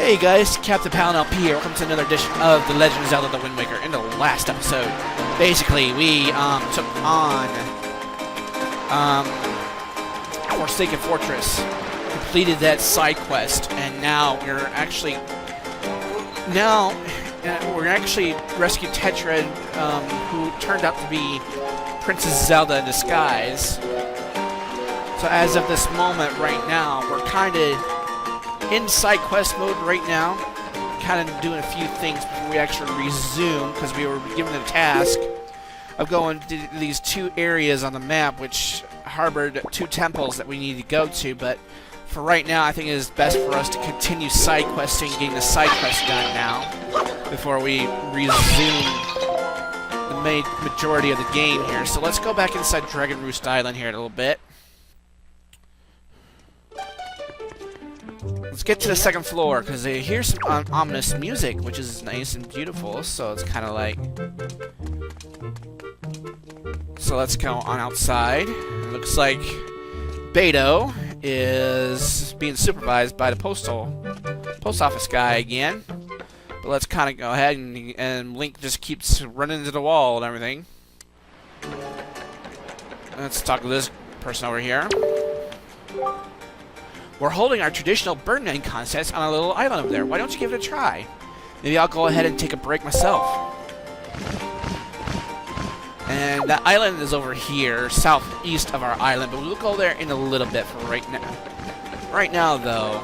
Hey guys, CaptainPaladinLP here. Welcome to another edition of The Legend of Zelda: The Wind Waker. In the last episode, basically, we took on Forsaken Fortress, completed that side quest, and now we're actually rescued Tetra, who turned out to be Princess Zelda in disguise. So as of this moment, right now, we're kind of in side quest mode right now, kind of doing a few things before we actually resume, because we were given the task of going to these two areas on the map which harbored two temples that we need to go to. But for right now, I think it is best for us to continue side questing, getting the side quest done now, before we resume the main majority of the game here. So let's go back inside Dragon Roost Island here a little bit. Let's get to the second floor, because I hear some ominous music, which is nice and beautiful, so it's kind of like... So let's go on outside. It looks like Beto is being supervised by the post office guy again. But let's kind of go ahead, and Link just keeps running into the wall and everything. Let's talk to this person over here. We're holding our traditional birdman contest on a little island over there. Why don't you give it a try? Maybe I'll go ahead and take a break myself. And that island is over here, southeast of our island, but we'll go there in a little bit for right now. Right now, though,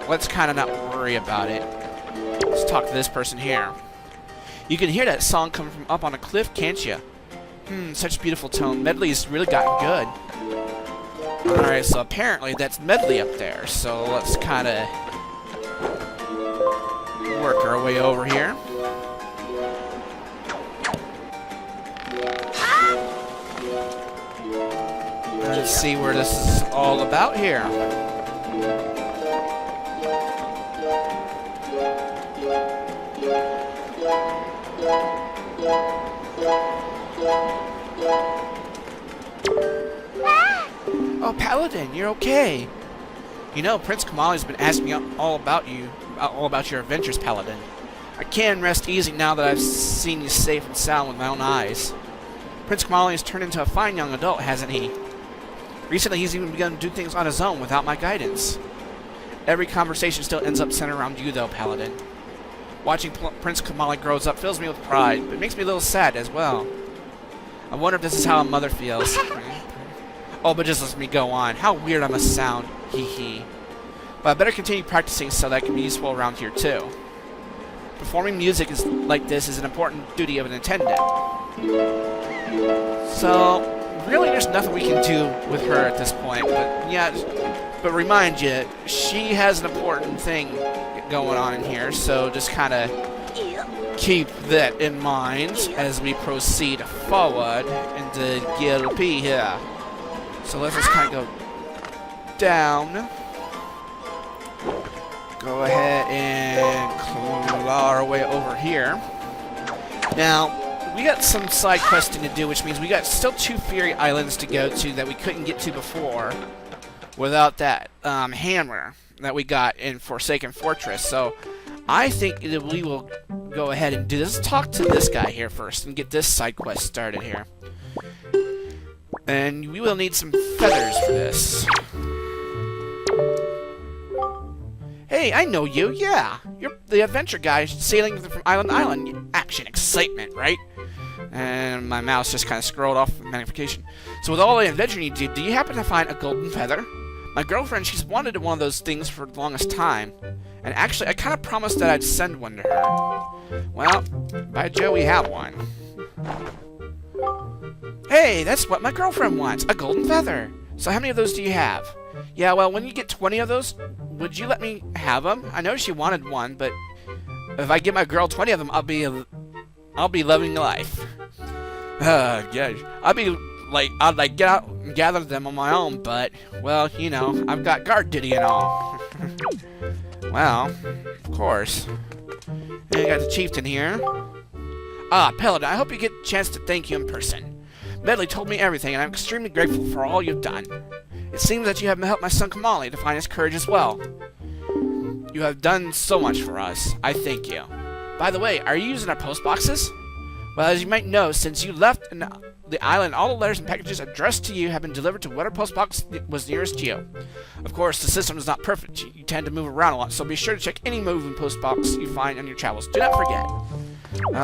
let's kind of not worry about it. Let's talk to this person here. You can hear that song coming from up on a cliff, can't you? Such a beautiful tone. Medley's really gotten good. Alright, so apparently that's Medley up there, so let's kind of work our way over here. Let's see where this is all about here. Oh, Paladin, you're okay. You know, Prince Kamali's been asking me all about your adventures, Paladin. I can rest easy now that I've seen you safe and sound with my own eyes. Prince Kamali has turned into a fine young adult, hasn't he? Recently, he's even begun to do things on his own without my guidance. Every conversation still ends up centered around you, though, Paladin. Watching Prince Kamali grows up fills me with pride, but it makes me a little sad as well. I wonder if this is how a mother feels. Oh, but just let me go on. How weird I must sound. Hee hee. But I better continue practicing so that I can be useful around here, too. Performing music like this is an important duty of an attendant. So, really there's nothing we can do with her at this point. But, yeah, but remind you, she has an important thing going on in here. So, just kind of keep that in mind as we proceed forward into GLP here. So let's just kind of go down. Go ahead and claw our way over here. Now, we got some side questing to do, which means we got still two Fury Islands to go to that we couldn't get to before without that hammer that we got in Forsaken Fortress. So I think that we will go ahead and do this. Let's talk to this guy here first and get this side quest started here. And we will need some feathers for this. Hey, I know you, yeah. You're the adventure guy sailing from island to island. Action, excitement, right? And my mouse just kind of scrolled off magnification. So with all the adventure you do you happen to find a golden feather? My girlfriend, she's wanted one of those things for the longest time. And actually, I kind of promised that I'd send one to her. Well, by Joe, we have one. Hey, that's what my girlfriend wants, a golden feather. So how many of those do you have? Yeah, well, when you get 20 of those, would you let me have them? I know she wanted one, but if I give my girl 20 of them, I'll be loving life. Yeah, I'd get out and gather them on my own, but, well, you know, I've got guard duty and all. Well, of course. And I got the chieftain here. Ah, Paladin, I hope you get a chance to thank you in person. Medley told me everything, and I'm extremely grateful for all you've done. It seems that you have helped my son Kamali to find his courage as well. You have done so much for us. I thank you. By the way, are you using our post boxes? Well, as you might know, since you left the island, all the letters and packages addressed to you have been delivered to whatever post box was nearest to you. Of course, the system is not perfect. You tend to move around a lot, so be sure to check any moving post box you find on your travels. Do not forget.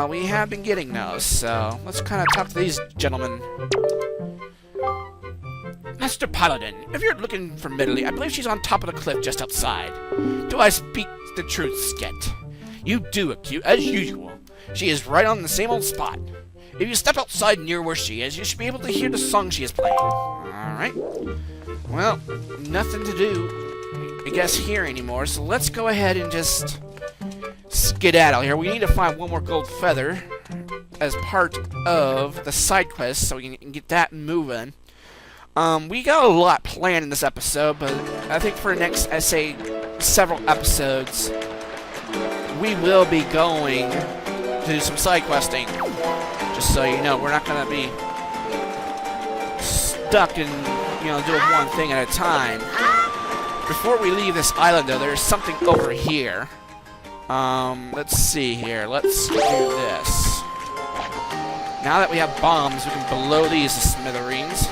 We have been getting those, so let's kind of talk to these gentlemen. Master Paladin, if you're looking for Medley, I believe she's on top of the cliff just outside. Do I speak the truth, Skit? You do, Acute, as usual. She is right on the same old spot. If you step outside near where she is, you should be able to hear the song she is playing. Alright. Well, nothing to do, I guess, here anymore, so let's go ahead and just skedaddle here. We need to find one more gold feather as part of the side quest, so we can get that moving. We got a lot planned in this episode, but I think for the next, I say, several episodes, we will be going to do some side questing. Just so you know, we're not going to be stuck in, doing one thing at a time. Before we leave this island, though, there's something over here. Let's see here. Let's do this. Now that we have bombs, we can blow these to smithereens.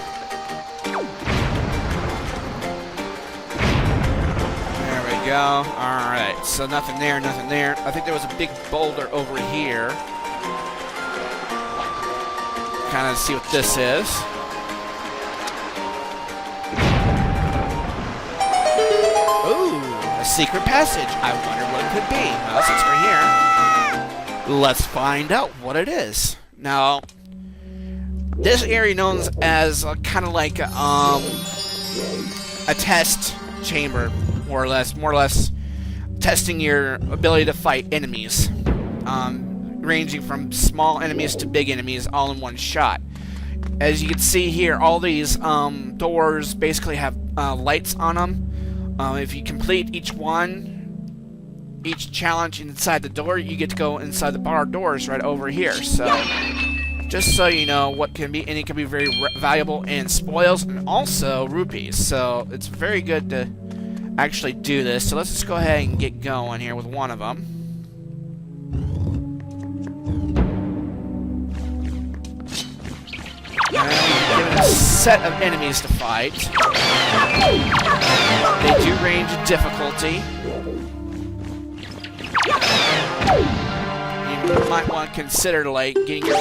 There we go. Alright, so nothing there, nothing there. I think there was a big boulder over here. Kind of see what this is. Ooh, a secret passage. I wonder what it could be. Well, since we're here, let's find out what it is. Now, this area known as kind of like a test chamber, more or less testing your ability to fight enemies. Ranging from small enemies to big enemies all in one shot. As you can see here, all these doors basically have lights on them. If you complete each challenge inside the door, you get to go inside the bar doors right over here. So, just so you know what can be, and it can be very valuable in spoils and also rupees. So, it's very good to actually do this. So, let's just go ahead and get going here with one of them. Given a set of enemies to fight. They do range in difficulty. You might want to consider, like, getting your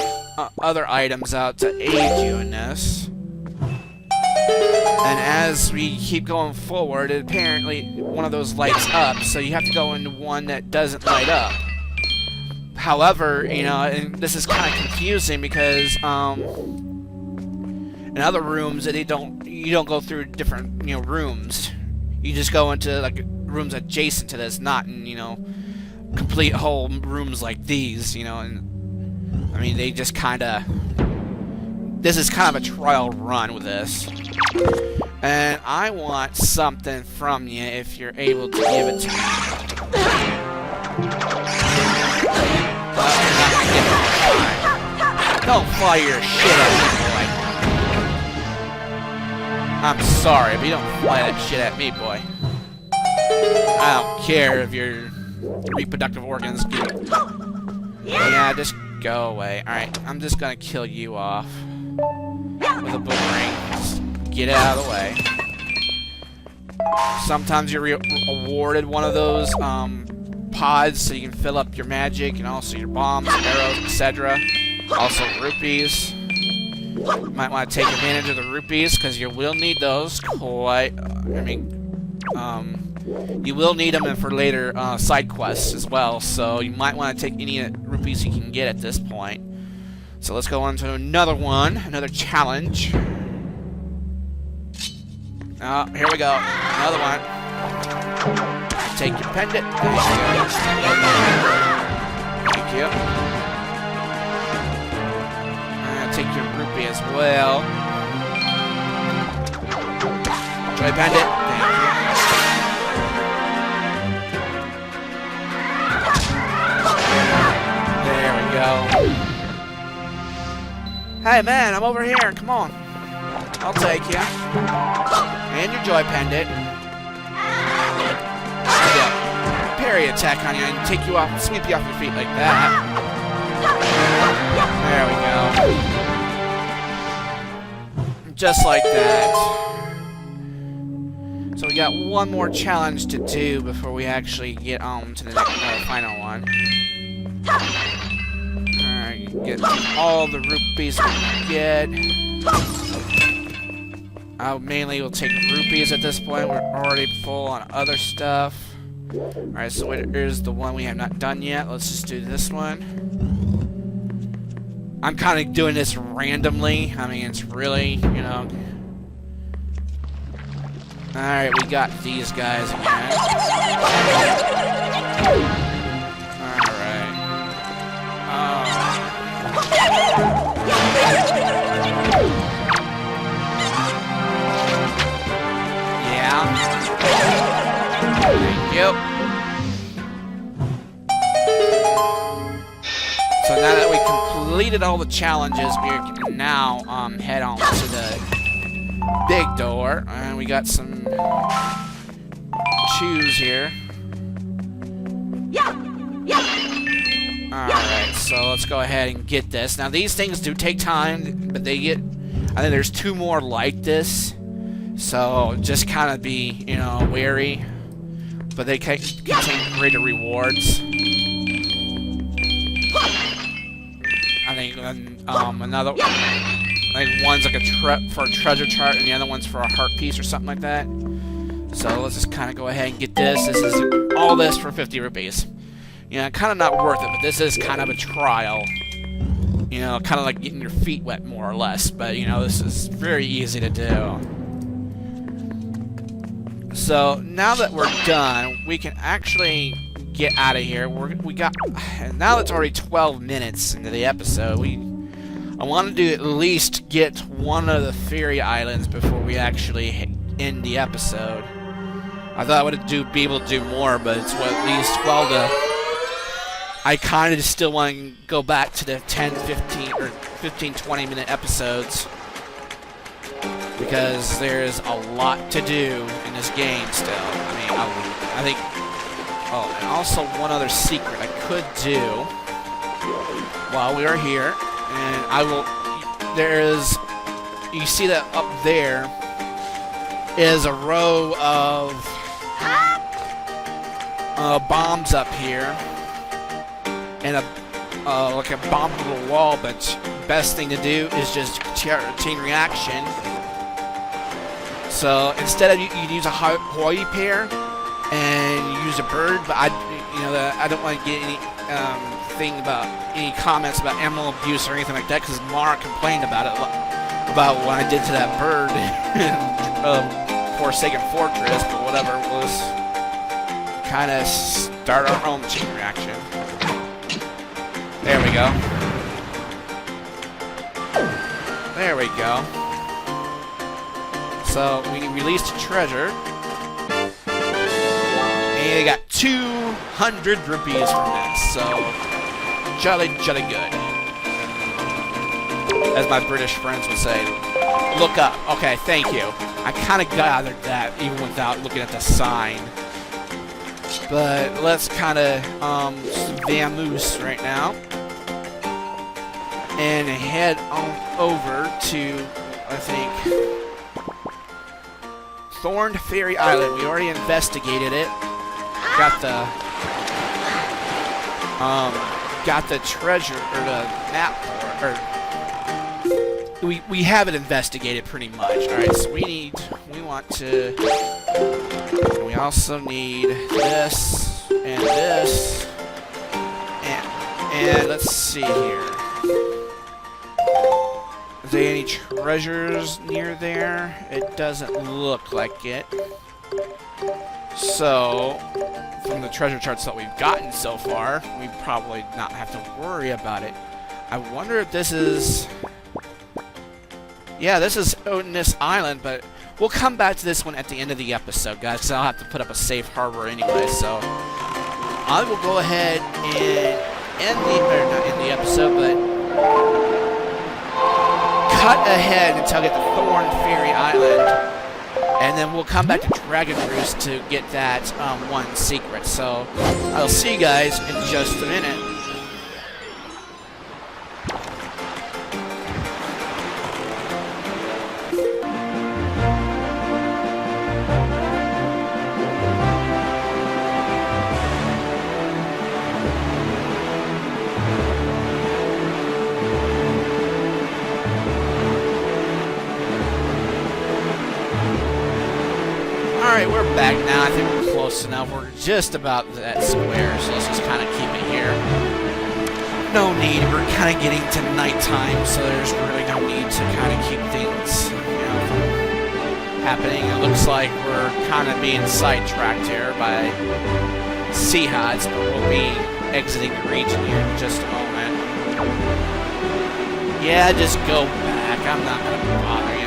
other items out to aid you in this. And as we keep going forward, apparently one of those lights up, so you have to go into one that doesn't light up. However, and this is kind of confusing because, in other rooms, you don't go through different, rooms. You just go into, like, rooms adjacent to this, not in, complete whole rooms like these, and, I mean, they just kind of, this is kind of a trial run with this. And I want something from you if you're able to give it to me. Don't fire your shit at me, boy. I'm sorry, but you don't fly that shit at me, boy. I don't care if your reproductive organs get... Yeah, just go away. Alright, I'm just gonna kill you off. With a boomerang. Just get it out of the way. Sometimes you're awarded one of those, pods so you can fill up your magic and also your bombs, arrows, etc. Also rupees. You might want to take advantage of the rupees because you will need those quite. You will need them for later side quests as well. So you might want to take any rupees you can get at this point. So let's go on to another one, another challenge. Oh, here we go, another one. Take your pendant. Thank you. Take your rupee as well. Joy pendant. Thank you. There we go. Hey man, I'm over here. Come on. I'll take you. And your joy pendant. Yeah. fairy attack on you and take you off, sweep you off your feet like that. There we go. Just like that. So we got one more challenge to do before we actually get on to the next, final one. Alright, get all the rupees we can get. I mainly will take rupees at this point. We're already full on other stuff. Alright, so here's the one we have not done yet. Let's just do this one. I'm kind of doing this randomly. I mean, it's really, you know... Alright, we got these guys again. Alright. Yeah. Thank you. So now that we completed all the challenges, we can now head on to the big door, and we got some shoes here. Alright, so let's go ahead and get this. Now these things do take time, but they get... I think there's 2 more like this. So just kind of be, you know, wary. But they contain greater rewards. I think another... I think one's like for a treasure chart, and the other one's for a heart piece or something like that. So let's just kind of go ahead and get this. This is all this for 50 rupees. You know, kind of not worth it, but this is kind of a trial. You know, kind of like getting your feet wet, more or less. But, you know, this is very easy to do. So now that we're done, we can actually get out of here. We got... Now it's already 12 minutes into the episode. I wanted to at least get one of the fairy islands before we actually end the episode. I thought I would be able to do more, but it's at least 12 to... I kind of still want to go back to the 10, 15, or 15, 20 minute episodes. Because there's a lot to do in this game still. I mean, I think... Oh, and also one other secret I could do while we are here. And I will... There is... You see that up there is a row of bombs up here. And a like a bombable wall, but best thing to do is just chain reaction. So instead of you use a Hawaii pear and you use a bird, but I don't want to get any any comments about animal abuse or anything like that, because Mara complained about it, about what I did to that bird in Forsaken Fortress, but whatever, was kind of start our own chain reaction. There we go. There we go. So we released a treasure. And we got 200 rupees from this. So jolly good. As my British friends would say. Look up. Okay, thank you. I kind of gathered that even without looking at the sign. But let's kind of vamoose right now. And head on over to, I think, Thorned Fairy Island. We already investigated it. Got the treasure, or the map for it. We have it investigated pretty much. Alright, so we also need this, and this, and let's see here. Is there any treasures near there? It doesn't look like it. So, from the treasure charts that we've gotten so far, we probably not have to worry about it. I wonder if this is... Yeah, this is Odinus Island, but we'll come back to this one at the end of the episode, guys, because I'll have to put up a safe harbor anyway, so... I will go ahead and not end the episode, but... cut ahead until I get to Thorned Fairy Island, And then we'll come back to Dragon Roost to get that one secret. So I'll see you guys in just a minute. Alright, we're back now. I think we're close enough. We're just about that square, so let's just kind of keep it here. No need. We're kind of getting to nighttime, so there's really no need to kind of keep things, you know, from happening. It looks like we're kind of being sidetracked here by sea hots, but we'll be exiting the region here in just a moment. Yeah, just go back. I'm not going to bother you.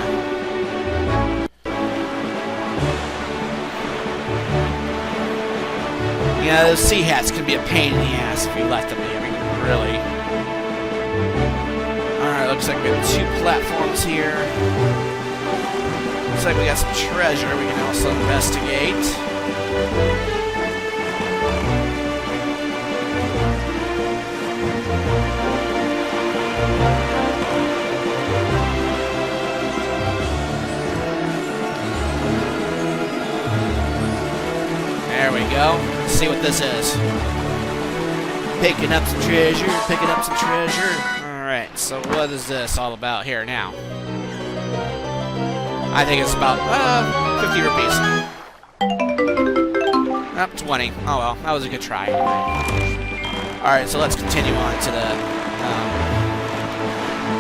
Yeah, those sea hats can be a pain in the ass if you let them be. I mean, really. Alright, looks like we have 2 platforms here. Looks like we got some treasure we can also investigate. There we go. Let's see what this is. Picking up some treasure, picking up some treasure. Alright, so what is this all about here now? I think it's about 50 rupees. Up 20. Oh well, that was a good try anyway. Alright, so let's continue on to the...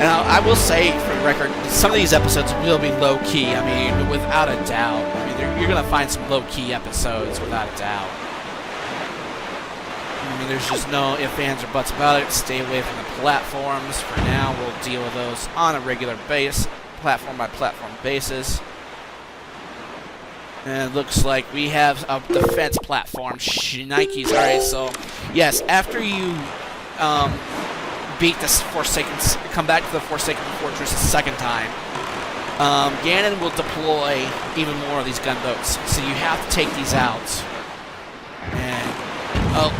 and I will say, for the record, some of these episodes will be low-key. I mean, without a doubt. I mean, you're going to find some low-key episodes, without a doubt. I mean, there's just no ifs, ands, or buts about it. Stay away from the platforms. For now, we'll deal with those on a regular base, platform-by-platform basis. And it looks like we have a defense platform. Shnikes. Alright, so, yes, after you beat this Forsaken, come back to the Forsaken Fortress a second time, Ganon will deploy even more of these gunboats. So you have to take these out. And, oh,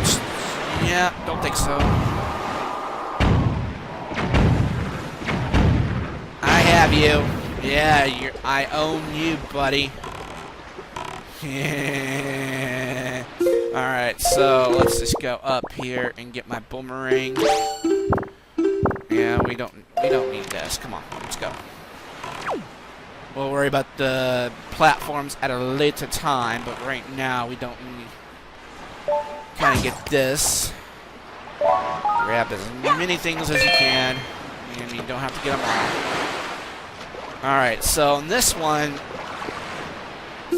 yeah, don't think so. I have you. Yeah, I own you, buddy. Alright, so let's just go up here and get my boomerang. Yeah, we don't need this. Come on, let's go. We'll worry about the platforms at a later time, but right now we don't need... Kind of get this. Grab as many things as you can, and you don't have to get them all. Alright, so in this one,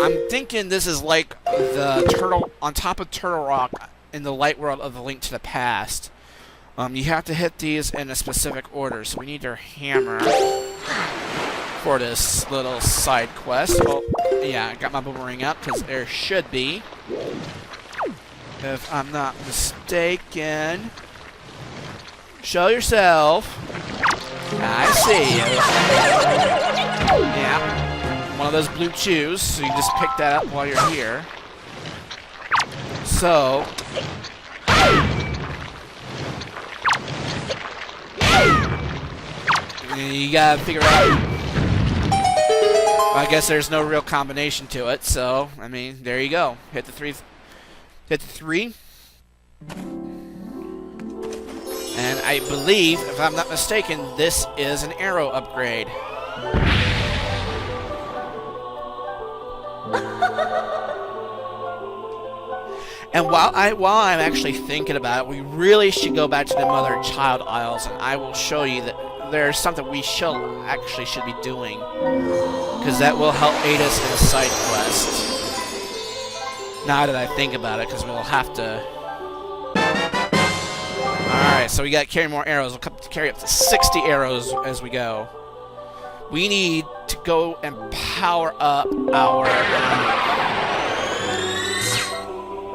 I'm thinking this is like the turtle on top of Turtle Rock in the light world of the Link to the Past. You have to hit these in a specific order, so we need our hammer for this little side quest. Well, yeah, I got my boomerang up because there should be, if I'm not mistaken. Show yourself. I see you. Yeah. One of those blue chews, so you just pick that up while you're here. So, you gotta figure out. I guess there's no real combination to it, so I mean, there you go. Hit the 3. Hit the 3. And I believe, if I'm not mistaken, this is an arrow upgrade. And while I'm actually thinking about it, we really should go back to the Mother and Child Isles, and I will show you that there's something we should be doing, because that will help aid us in a side quest. Now that I think about it, because we'll have to. Alright, so we got to carry more arrows. We'll carry up to 60 arrows as we go. We need to go and power up our...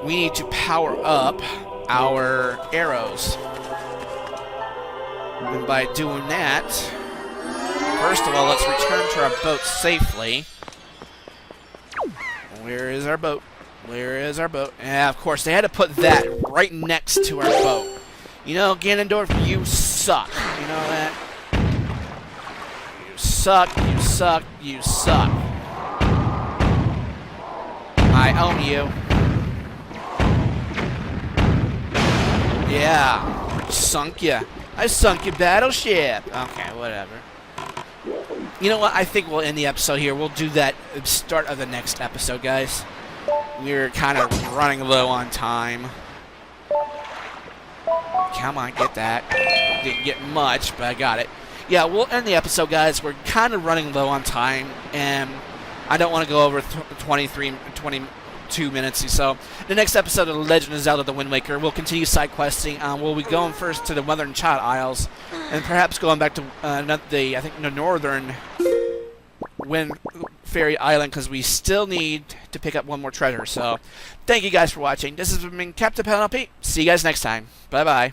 we need to power up our arrows. And by doing that, first of all, let's return to our boat safely. Where is our boat? Where is our boat? Yeah, of course, they had to put that right next to our boat. You know, Ganondorf, you suck. You know that? You suck, you suck, you suck. I own you. Yeah. Sunk ya. I sunk your battleship. Okay, whatever. You know what? I think we'll end the episode here. We'll do that at the start of the next episode, guys. We're kind of running low on time. Come on, get that. Didn't get much, but I got it. Yeah, we'll end the episode, guys. We're kind of running low on time, and I don't want to go over 22 minutes. So, the next episode of The Legend of Zelda: The Wind Waker, we'll continue side questing. We'll be going first to the Mother and Child Isles, and perhaps going back to the northern Wind Fairy Island, because we still need to pick up one more treasure. So, thank you guys for watching. This has been CaptainPaladinLP. See you guys next time. Bye-bye.